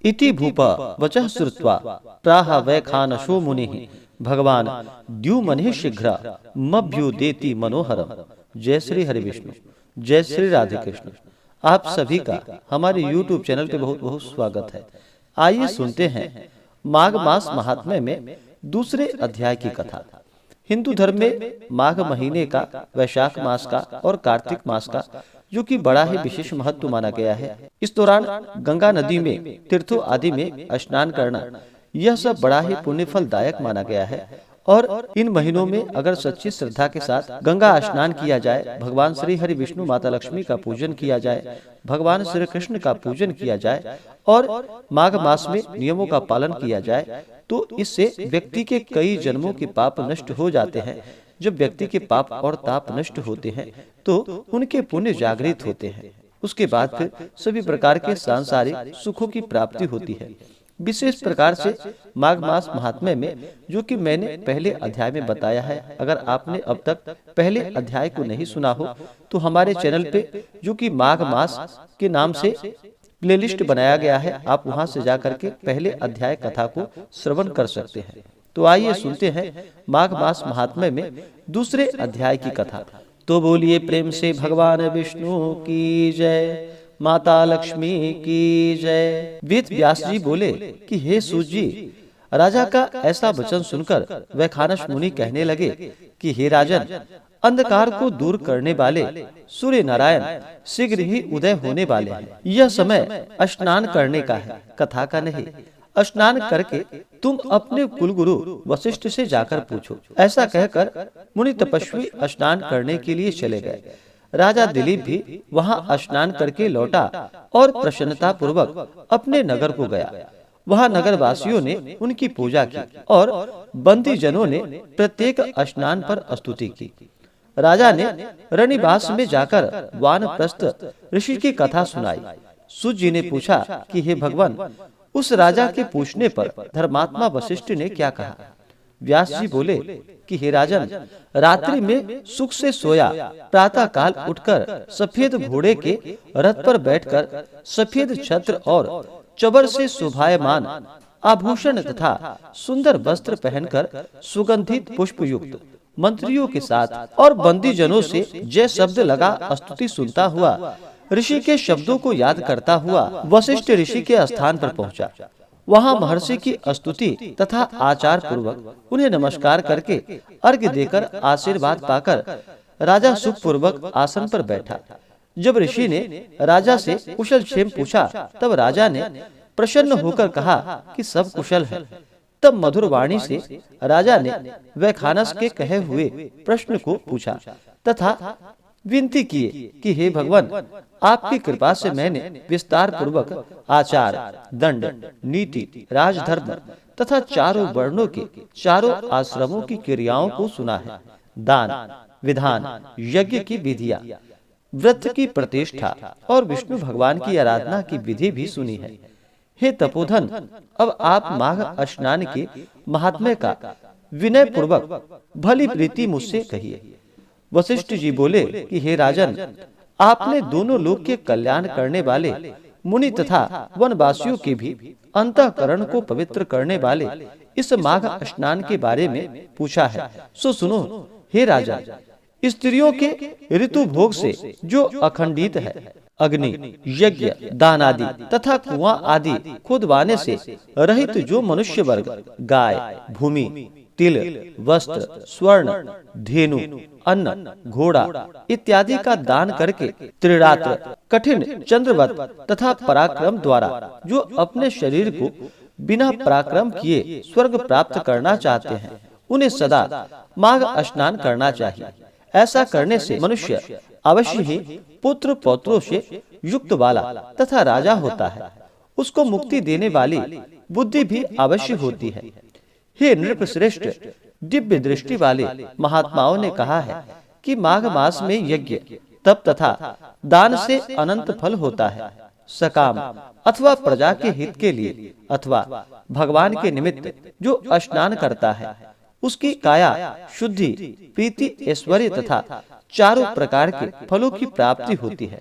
इति भूप वचः श्रुत्वा प्राह वैखानसो मुनिः भगवान द्युमनिः शीघ्र मभ्युदेति मनोहरम। जय श्री हरि विष्णु, जय श्री राधे कृष्ण। आप सभी का हमारे YouTube चैनल पे बहुत बहुत स्वागत है। आइए सुनते हैं माघ मास महात्म्य में दूसरे अध्याय की कथा। हिंदू धर्म में माघ महीने का, वैशाख मास का और कार्तिक मास का जो कि बड़ा ही विशेष महत्व माना गया है। इस दौरान गंगा नदी में, तीर्थों आदि में स्नान करना, यह सब बड़ा ही पुण्य फलदायक माना गया है। और इन महीनों में अगर सच्ची श्रद्धा के साथ गंगा स्नान किया जाए, भगवान श्री हरि विष्णु माता लक्ष्मी का पूजन किया जाए, भगवान श्री कृष्ण का पूजन किया जाए और माघ मास में नियमों का पालन किया जाए, तो इससे व्यक्ति के कई जन्मों के पाप नष्ट हो जाते हैं। जब व्यक्ति के पाप और ताप नष्ट होते हैं तो उनके पुण्य जागृत होते हैं। उसके बाद फिर सभी प्रकार के सांसारिक सुखों की प्राप्ति होती है। विशेष प्रकार से माघ मास महात्म्य में जो कि मैंने पहले अध्याय में बताया है, अगर आपने अब तक पहले अध्याय को नहीं सुना हो तो हमारे चैनल पे जो कि माघ मास के नाम से प्लेलिस्ट बनाया गया है, आप वहां से जाकर के पहले अध्याय कथा को श्रवण कर सकते हैं। तो आइए सुनते हैं माघ मास महात्म्य में दूसरे अध्याय की कथा। तो बोलिए प्रेम से भगवान विष्णु की जय, माता लक्ष्मी की जय। वेद व्यास जी बोले कि हे सूत जी, राजा का ऐसा वचन सुनकर वैखानस मुनि कहने लगे कि हे राजन, अंधकार को दूर करने वाले सूर्य नारायण शीघ्र ही उदय होने वाले हैं। यह समय स्नान करने का है, कथा का नहीं। स्नान करके तुम अपने कुलगुरु वशिष्ठ से जाकर पूछो। ऐसा कहकर मुनि तपस्वी स्नान करने के लिए चले गए। राजा दिलीप भी वहां स्नान करके लौटा और प्रसन्नता पूर्वक अपने नगर को गया। वहां नगर वासियों ने उनकी पूजा की और बंदी जनों ने प्रत्येक स्नान पर स्तुति की। राजा ने रनिवास में जाकर वानप्रस्थ ऋषि की कथा सुनाई। सूत जी ने पूछा कि हे भगवान, उस राजा के पूछने पर धर्मात्मा वशिष्ठ ने क्या कहा? व्यास जी बोले कि हे राजन, रात्रि में सुख से सोया, प्रातः काल उठकर सफेद घोड़े के रथ पर बैठकर सफेद छत्र और चबर से शोभायमान आभूषण तथा सुंदर वस्त्र पहनकर सुगंधित पुष्प युक्त मंत्रियों के साथ और बंदी जनों से जय शब्द लगा स्तुति सुनता हुआ, ऋषि के शब्दों को याद करता हुआ वशिष्ठ ऋषि के स्थान पर पहुंचा। वहां महर्षि की स्तुति तथा आचार पूर्वक उन्हें नमस्कार करके अर्घ्य देकर आशीर्वाद पाकर राजा सुख पूर्वक आसन पर बैठा। जब ऋषि ने राजा से कुशल क्षेम पूछा, तब राजा ने प्रसन्न होकर कहा कि सब कुशल है। तब मधुर वाणी से राजा ने वैखानस के कहे हुए प्रश्न को पूछा तथा विनती किए कि हे भगवान, आपकी कृपा से मैंने विस्तार पूर्वक आचार, दंड, नीति, राजधर्म तथा चारों वर्णों के चारों आश्रमों की क्रियाओं को सुना है। दान, विधान, यज्ञ की विधियां, व्रत की प्रतिष्ठा और विष्णु भगवान की आराधना की विधि भी सुनी है। हे तपोधन, अब आप माघ स्नान के महात्म्य का विनय पूर्वक भली प्रीति मुझसे कहिए। वशिष्ठ जी बोले कि हे राजन, आपने दोनों लोक के कल्याण करने वाले मुनि तथा वनवासियों के भी अंतःकरण को पवित्र करने वाले इस माघ स्नान के बारे में पूछा है, सो सुनो। हे राजा, स्त्रियों के ऋतु भोग से जो अखंडित है, अग्नि, यज्ञ, दान आदि तथा कुआं आदि खुदवाने से रहित जो मनुष्य वर्ग गाय, भूमि, तिल, वस्त्र, स्वर्ण, धेनु, अन्न, घोड़ा इत्यादि का दान करके त्रिरात्र, कठिन, चंद्रवत तथा पराक्रम द्वारा जो अपने शरीर को बिना पराक्रम किए स्वर्ग प्राप्त करना चाहते हैं, उन्हें सदा माघ स्नान करना चाहिए। ऐसा करने से मनुष्य अवश्य ही पुत्र पौत्रों से युक्त वाला तथा राजा होता है। उसको मुक्ति देने वाली बुद्धि भी अवश्य होती है। हे नृपश्रेष्ठ, दिव्य दृष्टि वाले महात्माओं ने कहा है कि माघ मास में यज्ञ, तप तथा दान से अनंत फल होता है। सकाम अथवा प्रजा के हित के लिए अथवा भगवान के निमित्त जो स्नान करता है, उसकी काया शुद्धि, प्रीति, ऐश्वर्य तथा चारों प्रकार के फलों की प्राप्ति होती है।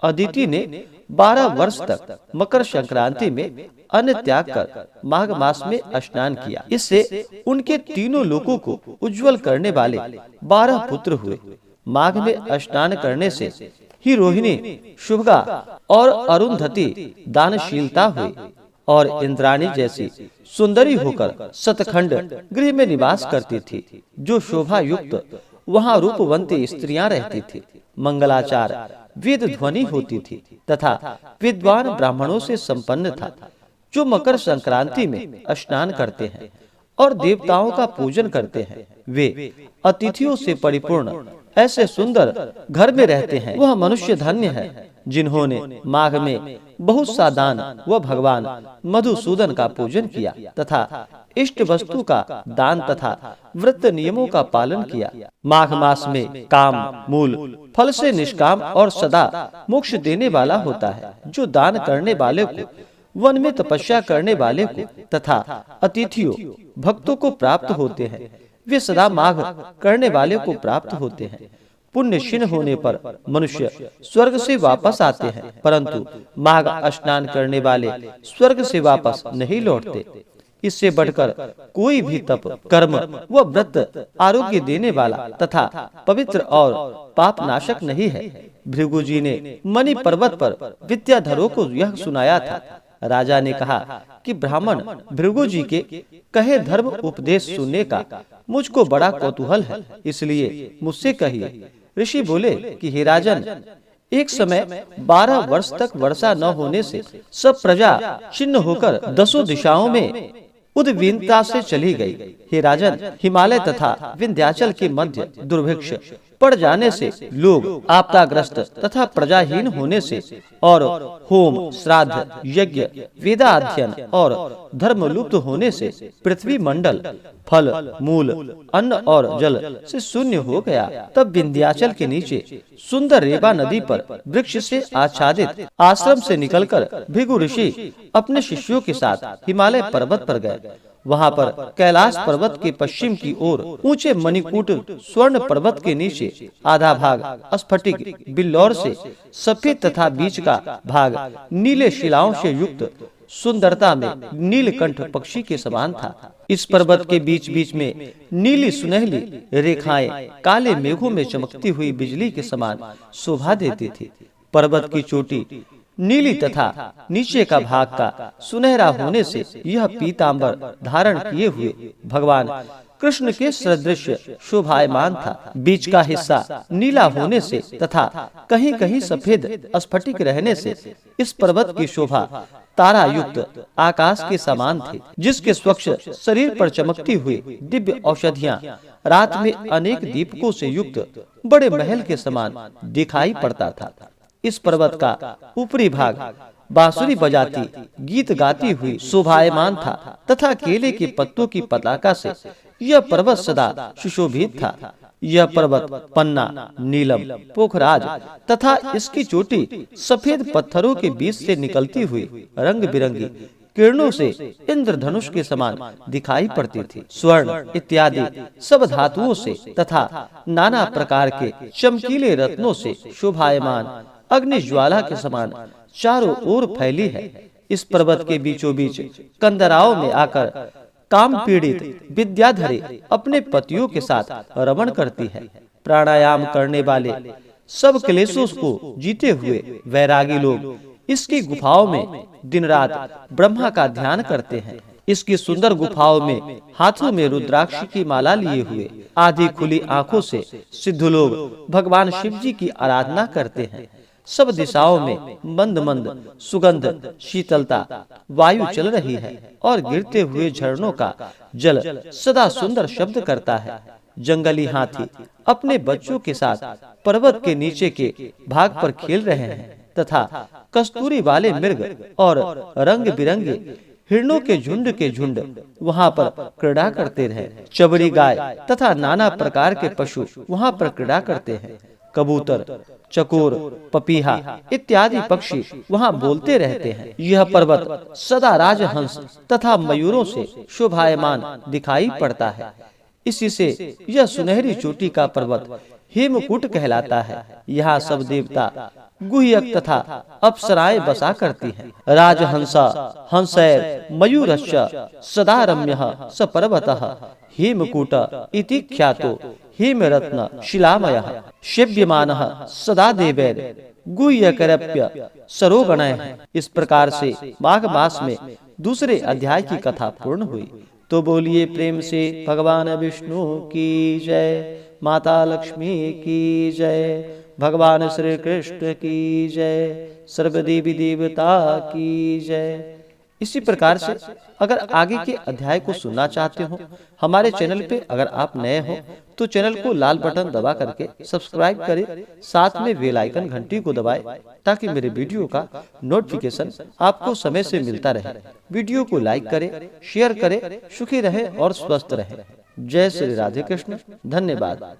अदिति ने 12 वर्ष तक मकर संक्रांति में अन्न त्याग कर माघ मास में स्नान किया। इससे उनके तीनों लोकों को उज्जवल करने वाले 12 पुत्र हुए। माघ में स्नान करने से ही रोहिणी, शुभगा और अरुंधति दानशीलता हुई और इंद्राणी जैसी सुंदरी होकर सतखंड गृह में निवास करती थी। जो शोभा युक्त वहाँ रूपवंती स्त्रियां रहती थी। मंगलाचार वेद ध्वनि होती थी तथा विद्वान ब्राह्मणों से संपन्न था। जो मकर संक्रांति में स्नान करते हैं और देवताओं का पूजन करते हैं, वे अतिथियों से परिपूर्ण ऐसे सुंदर घर में रहते हैं। वह मनुष्य धन्य है जिन्होंने माघ में बहुत सा दान व भगवान मधुसूदन का पूजन किया तथा इष्ट वस्तु का दान तथा व्रत नियमों का पालन किया। माघ मास में काम मूल फल से निष्काम और सदा मोक्ष देने वाला होता है। जो दान करने वाले को, वन में तपस्या करने वाले को तथा अतिथियों भक्तों को प्राप्त होते हैं, वे सदा माघ करने वाले को प्राप्त होते हैं। पुण्य क्षीण होने पर मनुष्य स्वर्ग से वापस आते हैं, परंतु माघ स्नान करने वाले स्वर्ग से वापस नहीं लौटते। इससे बढ़कर कोई भी तप, कर्म व व्रत आरोग्य देने वाला तथा पवित्र और पाप नाशक नहीं है। भृगु जी ने मणि पर्वत पर विद्याधरों को यह सुनाया था। राजा ने कहा कि ब्राह्मण भृगु जी के कहे धर्म उपदेश सुनने का मुझको बड़ा कौतूहल है, इसलिए मुझसे कहिए। ऋषि बोले कि हे राजन, एक समय 12 वर्ष तक वर्षा न होने से सब प्रजा छिन्न होकर 10 दिशाओं में उद्विग्नता से चली गई। हे राजन, हिमालय तथा विंध्याचल के मध्य दुर्भिक्ष पड़ जाने से लोग आपदाग्रस्त तथा प्रजाहीन होने से और होम, श्राद्ध, यज्ञ, वेदाध्ययन और धर्म लुप्त होने से पृथ्वी मंडल फल, मूल, अन्न और जल से शून्य हो गया। तब विंध्याचल के नीचे सुंदर रेवा नदी पर वृक्ष से आच्छादित आश्रम से निकलकर भृगु ऋषि अपने शिष्यों के साथ हिमालय पर्वत पर गए। वहाँ पर कैलाश पर्वत के पश्चिम की ओर ऊंचे मणिकूट स्वर्ण पर्वत के नीचे आधा भाग स्फटिक बिल्लौर से सफेद तथा बीच का भाग नीले शिलाओं से युक्त सुंदरता में नीलकंठ पक्षी के समान था। इस पर्वत के बीच बीच में नीली सुनहली रेखाएं काले मेघों में चमकती हुई बिजली के समान शोभा देती थी। पर्वत की चोटी नीली तथा नीचे का भाग का सुनहरा होने से यह पीतांबर धारण किए हुए भगवान कृष्ण के सदृश शोभायमान था। बीच का हिस्सा नीला होने से तथा कहीं कहीं सफेद स्फटिक रहने से इस पर्वत की शोभा तारा युक्त आकाश के समान थी, जिसके स्वच्छ शरीर पर चमकती हुई दिव्य औषधियां रात में अनेक दीपकों से युक्त बड़े महल के समान दिखाई पड़ता था। इस पर्वत का ऊपरी भाग बांसुरी बजाती गीत गाती हुई शोभायमान था तथा केले के पत्तों की पताका से यह पर्वत सदा सुशोभित था। यह पर्वत पन्ना, नीलम, पोखराज तथा इसकी चोटी सफेद पत्थरों के बीच से निकलती हुई रंग बिरंगी किरणों से इंद्रधनुष के समान दिखाई पड़ती थी। स्वर्ण इत्यादि सब धातुओं से तथा नाना प्रकार के चमकीले रत्नों से शोभायमान अग्नि ज्वाला के समान चारों ओर फैली है। इस पर्वत के बीचों बीच कंदराओं में आकर काम पीड़ित विद्याधरी अपने पतियों के साथ रमण करती है। प्राणायाम करने वाले सब क्लेशों को जीते हुए वैरागी लोग इसकी गुफाओं में दिन रात ब्रह्मा का ध्यान करते हैं। इसकी सुंदर गुफाओं में हाथों में रुद्राक्ष की माला लिए हुए आधी खुली आंखों से सिद्ध लोग भगवान शिव जी की आराधना करते हैं। सब दिशाओं में मंद मंद सुगंध शीतलता वायु चल रही है और गिरते हुए झरनों का जल सदा सुंदर शब्द करता है। जंगली हाथी अपने बच्चों के साथ पर्वत के नीचे के भाग पर खेल रहे हैं तथा कस्तूरी वाले मृग और रंग बिरंगे हिरणों के झुंड वहाँ पर क्रीड़ा करते रहे। चबरी गाय तथा नाना प्रकार के पशु वहाँ पर क्रीड़ा करते हैं। कबूतर, चकोर, पपीहा इत्यादि पक्षी वहाँ बोलते रहते हैं। यह पर्वत सदा राजहंस तथा मयूरों से शोभायमान दिखाई पड़ता है। इसी से यह सुनहरी चोटी का पर्वत हेमकूट कहलाता है। यहाँ सब देवता गुह्यक तथा अप्सराएं बसा करती हैं। राजहंसा हंसैर मयूरश्च सदा रम्यः स पर्वतः हेमकूट इति ख्यातो हेमरत्न शिलामयः सेव्यमानः सदा देवैर गुह्यकरप्य सरोगणैः। इस प्रकार से माघ मास में दूसरे अध्याय की कथा पूर्ण हुई। तो बोलिए प्रेम से भगवान विष्णु की जय, माता लक्ष्मी की जय, भगवान श्री कृष्ण की जय, सर्वदेवी देवता की जय। इसी प्रकार से अगर आगे के अध्याय को सुनना चाहते हो, हमारे चैनल पे अगर आप नए हो तो चैनल को लाल बटन दबा करके सब्सक्राइब करें, साथ में बेल आइकन घंटी को दबाएं ताकि मेरे वीडियो का नोटिफिकेशन आपको समय से मिलता रहे। वीडियो को लाइक करें, शेयर करें, सुखी रहें और स्वस्थ रहें। जय श्री राधे कृष्ण। धन्यवाद।